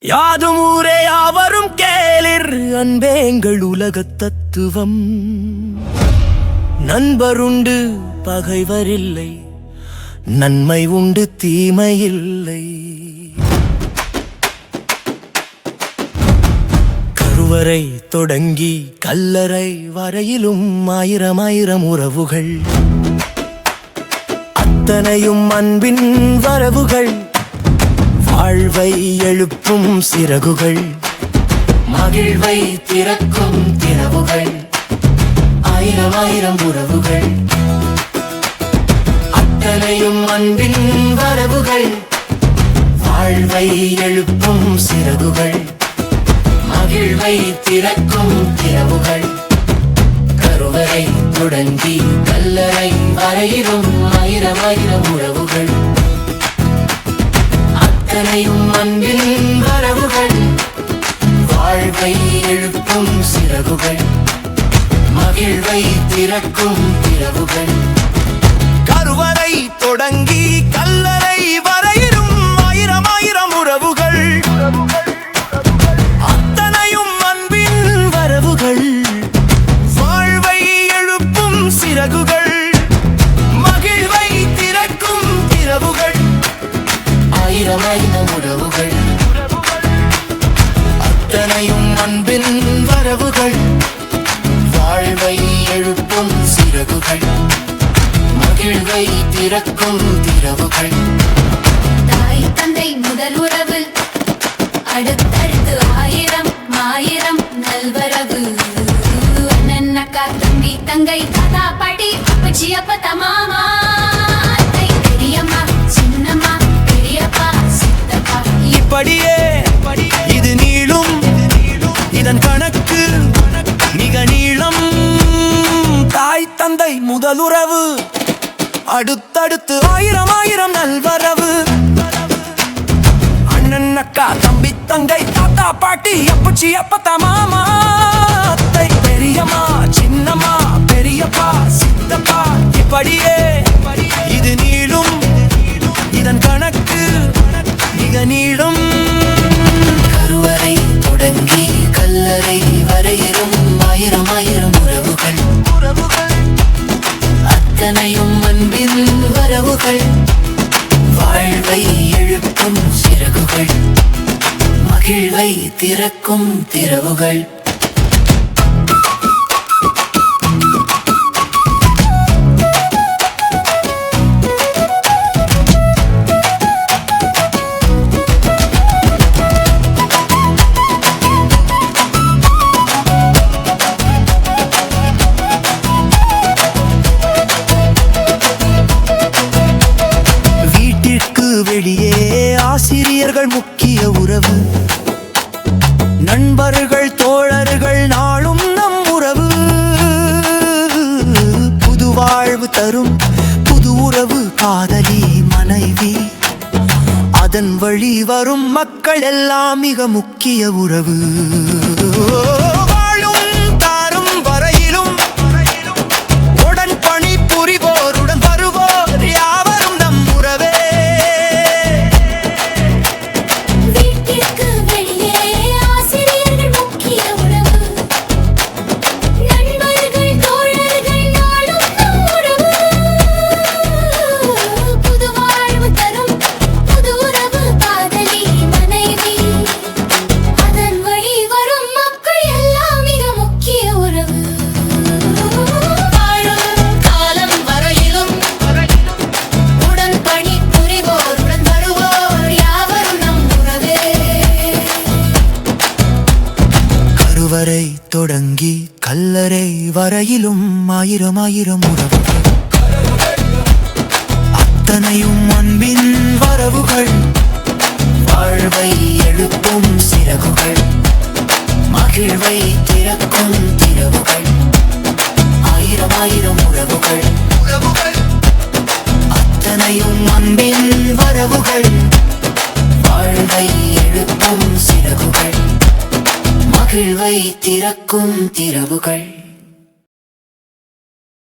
யாதும் ஊரே யாவரும் கேளிர், அன்பே எங்கள் உலகத் தத்துவம். நண்பருண்டு பகைவரில்லை, நன்மை உண்டு தீமையில்லை. கருவறை தொடங்கி கல்லறை வரையிலும் ஆயிரம் ஆயிரம் உறவுகள், அத்தனையும் அன்பின் வரவுகள். வாழ்வை எழுப்பும் சிறகுகள், மகிழ்வை திறக்கும் திறவுகள். ஆயிரம் ஆயிரம் உறவுகள், அத்தனையும் அன்பின் வரவுகள். வாழ்வை எழுப்பும் சிறகுகள், மகிழ்வை திறக்கும் திறவுகள். கருவறை தொடங்கி கல்லறை வரையிலும் ஆயிரம் ஆயிரம் உறவுகள், அத்தனையும் அன்பின் வரவுகள். வாழ்வை எழுப்பும் சிறகுகள், மகிழ்வை திறக்கும் திறவுகள். கருவறை தொடங்கி கல்லறை வரையிலும் ஆயிரம் ஆயிரம் உறவுகள், அத்தனையும் அன்பின் வரவுகள். வாழ்வை எழுப்பும் சிறகுகள், மகிழ்வை திறக்கும் திறவுகள். ஆயிரம் ஆயிரம் உறவுகள், அத்தனையும் அன்பின் வரவுகள். வாழ்வை எழுப்பும் சிறகுகள், மகிழ்வை திறக்கும் திறவுகள். தாய் தந்தை முதல் உறவு, அடுத்தடுத்து ஆயிரம் ஆயிரம் நல்வரவு. அண்ணன் அக்கா தம்பி தங்கை தாத்தா பாட்டி அப்பச்சி அப்பத்தா மாமா அத்தை பெரியம்மா சின்னம்மா பெரியப்பா சித்தப்பா. இப்படியே இது நீளும், இதன் கணக்கு மிக நீளம். தாய் தந்தை முதலுறவு, அடுத்தடுத்து ஆயிரம் ஆயிரம் நல்வரவு. அண்ணன் அக்கா தம்பி தங்கை தாத்தா பாட்டி அப்பச்சி அப்பத்தா மாமா அத்தை பெரியம்மா சின்னம்மா பெரியப்பா சித்தப்பா. இப்படியே இது நீளும், இதன் கணக்கு மிக நீளும். கருவறை தொடங்கி கல்லறை வரையிலும் ஆயிரம் ஆயிரம் உறவுகள், அத்தனையும் அன்பின் வரவுகள். வாழ்வை எழுப்பும் சிறகுகள், மகிழ்வை திறக்கும் திறவுகள். வெளியே ஆசிரியர்கள் முக்கிய உறவு, நண்பர்கள் தோழர்கள் நாளும் நம் உறவு. புது வாழ்வு தரும் புது உறவு, காதலி மனைவி. அதன் வழி வரும் மக்கள் எல்லாம் மிக முக்கிய உறவு. வாழும் தாரும் வரையிலும் உடன் பணி புரிவோருடன் வருவோர் யாவரும் நம் உறவே. கருவறை தொடங்கி கல்லறை வரையிலும் ஆயிரம் ஆயிரம் உறவுகள், அத்தனையும் அன்பின் வரவுகள். வாழ்வை எழுப்பும் சிறகுகள், மகிழ்வை திறக்கும் திறவுகள். ஆயிரம் ஆயிரம் உறவுகள், அத்தனையும் அன்பின் வரவுகள். வாழ்வை எழுப்பும் சிறகுகள், மகிழ்வை திறக்கும் திறவுகள்.